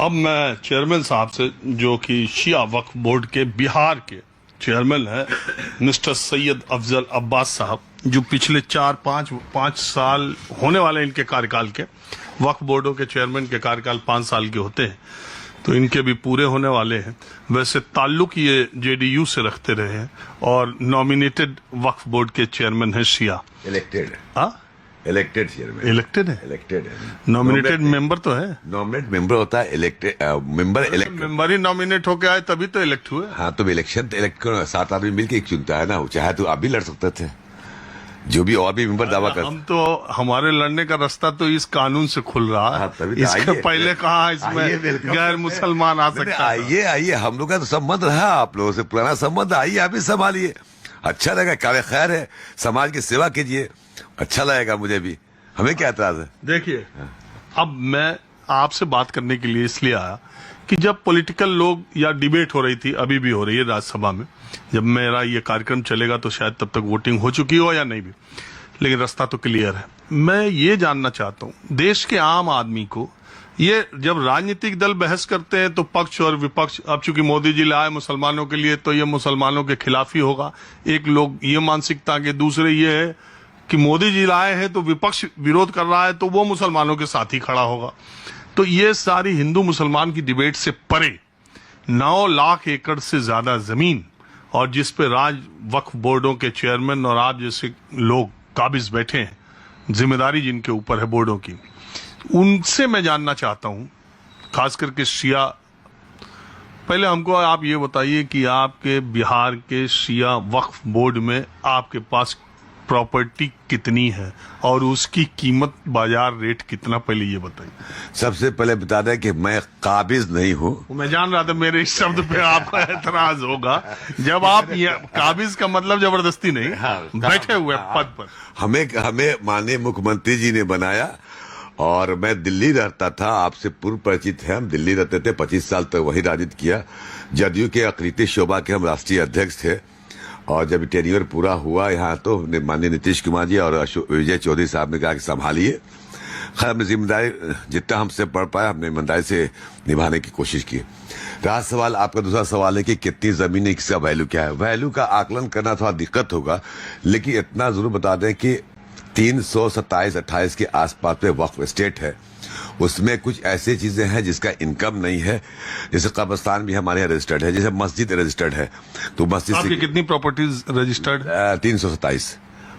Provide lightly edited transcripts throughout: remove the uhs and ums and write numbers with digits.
अब मैं चेयरमैन साहब से, जो कि शिया वक्फ बोर्ड के बिहार के चेयरमैन है, मिस्टर सैयद अफजल अब्बास साहब, जो पिछले 4-5 साल होने वाले इनके कार्यकाल के, वक्फ बोर्डों के चेयरमैन के कार्यकाल 5 साल के होते हैं, तो इनके भी पूरे होने वाले हैं। वैसे ताल्लुक ये जेडीयू से रखते रहे हैं और नॉमिनेटेड वक्फ बोर्ड के चेयरमैन है शिया। इलेक्टेड है, इलेक्टेड चेयरमैन, इलेक्टेड है, इलेक्टेड है। नॉमिनेटेड मेंबर तो है, नॉमिनेट मेंबर होता है, इलेक्टेड मेंबर मेंबर ही नॉमिनेट होके आए तभी तो इलेक्ट हुए। हाँ, तो इलेक्शन इलेक्ट 7 आदमी मिलकर एक चुनता है ना, चाहे तो आप भी लड़ सकते थे, जो भी और भी मेंबर दावा कर। हम तो हमारे लड़ने का रास्ता तो इस कानून से खुल रहा है। हाँ, तभी तो इसके पहले कहाँ इसमें गैर मुसलमान आ सकता है? आइए आइए, हम लोग का तो संबंध रहा आप लोगों से, पुराना संबंध। आइए आप ही संभालिए, अच्छा लगेगा, काले खैर है, समाज की सेवा कीजिए, अच्छा लगेगा मुझे भी, हमें क्या एतराज है। देखिए, अब मैं आपसे बात करने के लिए इसलिए आया कि जब पॉलिटिकल लोग या डिबेट हो रही थी, अभी भी हो रही है राज्यसभा में, जब मेरा ये कार्यक्रम चलेगा तो शायद तब तक वोटिंग हो चुकी हो या नहीं भी, लेकिन रास्ता तो क्लियर है। मैं ये जानना चाहता हूं, देश के आम आदमी को, ये जब राजनीतिक दल बहस करते हैं तो पक्ष और विपक्ष, अब चूंकि मोदी जी लाए मुसलमानों के लिए तो ये मुसलमानों के खिलाफ ही होगा, एक लोग ये मानसिकता के, दूसरे ये है कि मोदी जी लाए हैं तो विपक्ष विरोध कर रहा है तो वो मुसलमानों के साथ ही खड़ा होगा। तो ये सारी हिंदू मुसलमान की डिबेट से परे 9 लाख एकड़ से ज्यादा जमीन, और जिस पे राज वक्फ बोर्डों के चेयरमैन और आप जैसे लोग काबिज बैठे हैं, जिम्मेदारी जिनके ऊपर है बोर्डों की, उनसे मैं जानना चाहता हूं, खास करके शिया। पहले हमको आप ये बताइए कि आपके बिहार के शिया वक्फ बोर्ड में आपके पास प्रॉपर्टी कितनी है और उसकी कीमत, बाजार रेट कितना, पहले ये बताइए। सबसे पहले बता दें कि मैं काबिज नहीं हूँ। मैं जान रहा था मेरे इस शब्द पे आपका एतराज होगा, जब आप काबिज का मतलब जबरदस्ती नहीं, हाँ, बैठे हुए पद पर। हमें माननीय मुख्यमंत्री जी ने बनाया, और मैं दिल्ली रहता था, आपसे पूर्व परिचित है, हम दिल्ली रहते थे, 25 साल तक वही राजनीति किया। जदयू के अकृति शोभा के हम राष्ट्रीय अध्यक्ष थे, और जब टेन्योर पूरा हुआ यहाँ तो माननीय नीतीश कुमार जी और विजय चौधरी साहब ने कहा कि संभालिए। खैर, हमने जिम्मेदारी जितना हमसे पढ़ पाया हमने ईमानदारी से निभाने की कोशिश की। रहा सवाल आपका, दूसरा सवाल है कि कितनी जमीन है, किसका वैल्यू क्या है। वैल्यू का आकलन करना थोड़ा दिक्कत होगा, लेकिन इतना जरूर बता दें कि 327-28 के आसपास में वक्फ स्टेट है। उसमें कुछ ऐसी चीजें हैं जिसका इनकम नहीं है, जैसे कब्रिस्तान भी हमारे यहाँ रजिस्टर्ड है, जैसे मस्जिद रजिस्टर्ड है, तो मस्जिद आपकी कितनी प्रॉपर्टीज रजिस्टर्ड? 327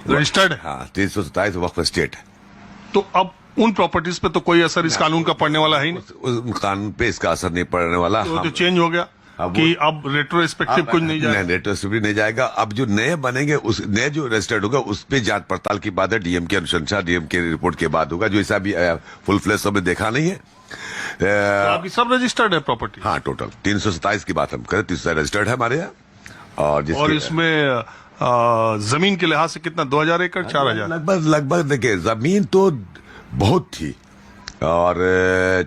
रजिस्टर्ड है। हाँ, 327 वक्फ स्टेट है। तो अब उन प्रॉपर्टीज पे तो कोई असर इस कानून का पड़ने वाला है ही नहीं। उस कानून पे इसका असर नहीं पड़ने वाला। तो चेंज हो गया कि अब रेट्रोस्पेक्टिव कुछ नहीं जाएगा। रेट्रोस्पेक्टिव नहीं जाएगा। अब जो नए बनेंगे, उस नए जो रजिस्टर्ड होगा उस पे जांच पड़ताल की बात है, डीएम की अनुशंसा, डीएम की रिपोर्ट के बाद होगा, जो ऐसा भी फुल फ्लैश हमने देखा नहीं है। तो आपकी सब रजिस्टर्ड है प्रॉपर्टी? हाँ, टोटल 327 की बात हम करें, 327 रजिस्टर्ड है हमारे यहाँ। और इसमें जमीन के लिहाज से कितना, 2000 एकड़, 4000? लगभग देखिए, जमीन तो बहुत थी, और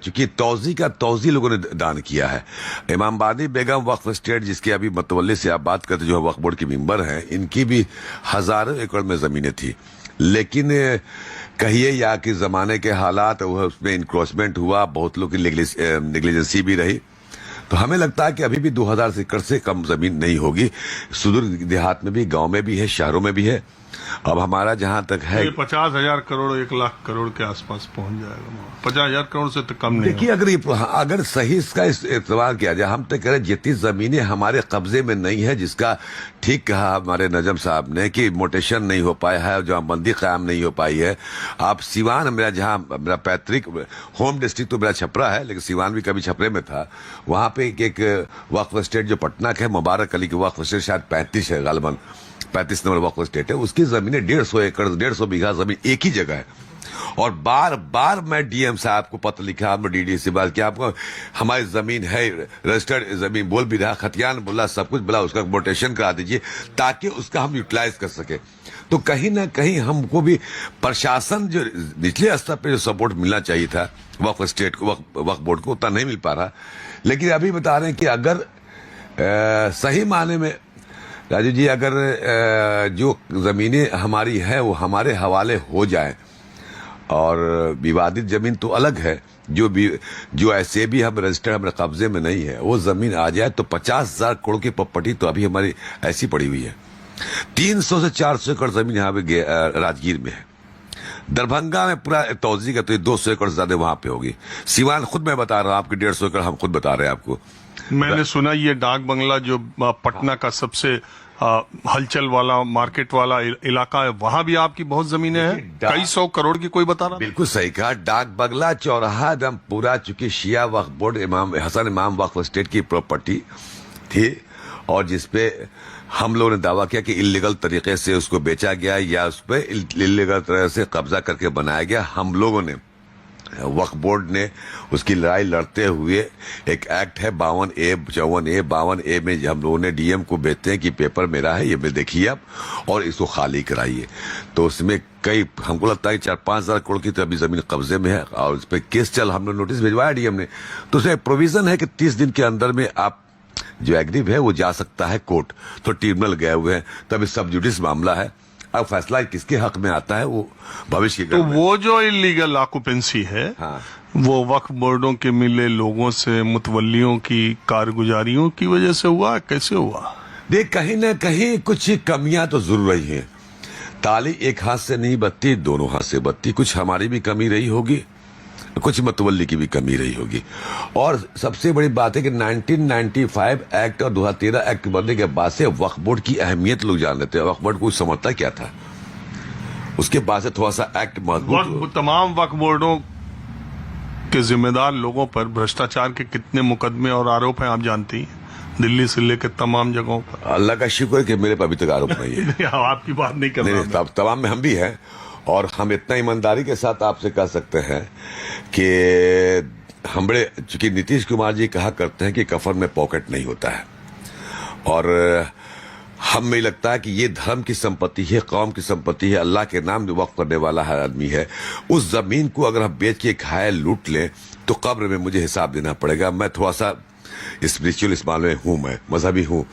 चूंकि तौजी लोगों ने दान किया है। इमामबादी बेगम वक्फ स्टेट, जिसके अभी मतवल्ली से आप बात करते, जो वक्फ बोर्ड के मेंबर हैं, इनकी भी हजारों एकड़ में जमीनें थी, लेकिन कहिए या कि जमाने के हालात, उसमें इंक्रोचमेंट हुआ, बहुत लोग की नेग्लिजेंसी भी रही। तो हमें लगता है कि अभी भी 2000 एकड़ से कम जमीन नहीं होगी। सुदूर देहात में भी, गांव में भी है, शहरों में भी है। अब हमारा जहां तक है, 50,000 करोड़, 1 लाख करोड़ के आसपास पहुंच जाएगा। 50,000 करोड़ से तो कम नहीं। देखिए, अगर सही इसका इस्तेमाल किया जाए, हम तो कह रहे जितनी जमीनें हमारे कब्जे में नहीं है, जिसका ठीक कहा हमारे नजम साहब ने कि मोटेशन नहीं हो पाया है, जहाँ बंदी कायम नहीं हो पाई है। आप सिवान, मेरा पैतृक होम डिस्ट्रिक्ट तो मेरा छपरा है, लेकिन सिवान भी कभी छपरे में था। वहां पे एक वक्फ स्टेट जो पटना के मुबारक अली की वक्फ स्टेट, शायद 35 है, गालबन 35 नंबर वक्फ स्टेट है, उसकी जमीनें 150 एकड़, 150 बीघा जमीन एक ही जगह है। और बार बार मैं डीएम साहब को पत्र लिखा, हमने डीडी से बात किया, आपको हमारी जमीन है, रजिस्टर्ड जमीन बोल भी रहा, खतियान बोला, सब कुछ बोला, उसका मोटेशन करा दीजिए ताकि उसका हम यूटिलाइज कर सके। तो कहीं ना कहीं हमको भी प्रशासन, जो निचले स्तर पे जो सपोर्ट मिलना चाहिए था वक्फ स्टेट को, वक्फ बोर्ड को, उतना नहीं मिल पा रहा। लेकिन अभी बता रहे हैं कि अगर सही माने में राजू जी, अगर जो जमीनें हमारी है वो हमारे हवाले हो जाए, और विवादित जमीन तो अलग है, जो ऐसे भी हम रजिस्टर्ड हमारे कब्जे में नहीं है, वो जमीन आ जाए तो 50,000 करोड़ की प्रॉपर्टी तो अभी हमारी ऐसी पड़ी हुई है। 300 से 400 एकड़ जमीन यहाँ पे राजगीर में है। दरभंगा में पूरा तौजी का तो 200 एकड़ ज्यादा वहां पे होगी। सिवान खुद मैं बता रहा हूँ आपकी 150 एकड़ हम खुद बता रहे हैं आपको। मैंने सुना ये डाक बंगला जो पटना का सबसे हलचल वाला मार्केट वाला इलाका है, वहां भी आपकी बहुत जमीनें हैं, कई 100 करोड़ की कोई बता रहा। बिल्कुल सही कहा। डाक बंगला चौराहा एकदम पूरा, चूंकि शिया वक्फ बोर्ड इमाम हसन इमाम वक्फ स्टेट की प्रॉपर्टी थी और जिसपे हम लोगों ने दावा किया कि इलीगल तरीके से उसको बेचा गया या उस पर इलीगल तरह से कब्जा करके बनाया गया। हम लोगों ने वक्फ बोर्ड ने उसकी लड़ाई लड़ते हुए एक एक्ट है 52A 52A में हम लोगों ने डीएम को भेजते हैं कि पेपर मेरा है, ये मैं देखिए आप और इसको खाली कराइए। तो उसमें कई हमको लगता है 4-5 हजार करोड़ की तो अभी जमीन कब्जे में है और उस पर केस चल, हमने नोटिस भिजवाया डीएम ने। तो उसमें प्रोविजन है कि 30 दिन के अंदर में आप जो एग्रीव है वो जा सकता है कोर्ट। तो ट्रिब्यूनल गए हुए हैं, तो अभी सब जुडिस मामला है। अब फैसला किसके हक में आता है वो भविष्य की। तो वो जो इलीगल ऑक्यूपेंसी है, हाँ। वो वक्फ बोर्डों के मिले लोगों से, मुतवल्लियों की कारगुजारियों की वजह से हुआ, कैसे हुआ? देख, कहीं ना कहीं कुछ कमियां तो जरूर रही हैं। ताली एक हाथ से नहीं बत्ती, दोनों हाथ से बत्ती। कुछ हमारी भी कमी रही होगी, कुछ मतवल्ली की भी कमी रही होगी। और सबसे बड़ी बात है कि 1995 एक्ट और 2013 एक्ट बनने के बाद से वक्फ बोर्ड की अहमियत लोग जान लेते हैं। वक्फ बोर्ड को समझता क्या था, उसके बाद से थोड़ा सा एक्ट मजबूत। तमाम वक्फ बोर्डों के जिम्मेदार लोगों पर भ्रष्टाचार के कितने मुकदमे और आरोप हैं आप जानती हैं, दिल्ली से लेकर तमाम जगहों पर। अल्लाह का शुक्र है कि मेरे पर अभी तक आरोप नहीं है। आपकी बात नहीं कर रहा। तमाम में हम भी हैं और हम इतना ईमानदारी के साथ आपसे कह सकते हैं कि हम बड़े, चूंकि नीतीश कुमार जी कहा करते हैं कि कफन में पॉकेट नहीं होता है, और हमें लगता है कि ये धर्म की संपत्ति है, कौम की संपत्ति है, अल्लाह के नाम जो वक्फ करने वाला हर आदमी है। उस जमीन को अगर हम बेच के खाए लूट लें तो कब्र में मुझे हिसाब देना पड़ेगा। मैं थोड़ा सा स्पिरिचुअल इस मामले में हूं, मैं मजहबी हूं,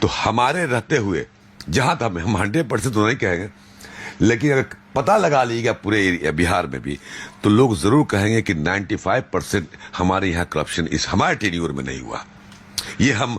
तो हमारे रहते हुए जहां तक हम 100% तो नहीं कहेंगे, लेकिन अगर पता लगा लीजिएगा पूरे बिहार में भी तो लोग जरूर कहेंगे कि 95% हमारे यहाँ करप्शन इस हमारे टेन्योर में नहीं हुआ। ये हम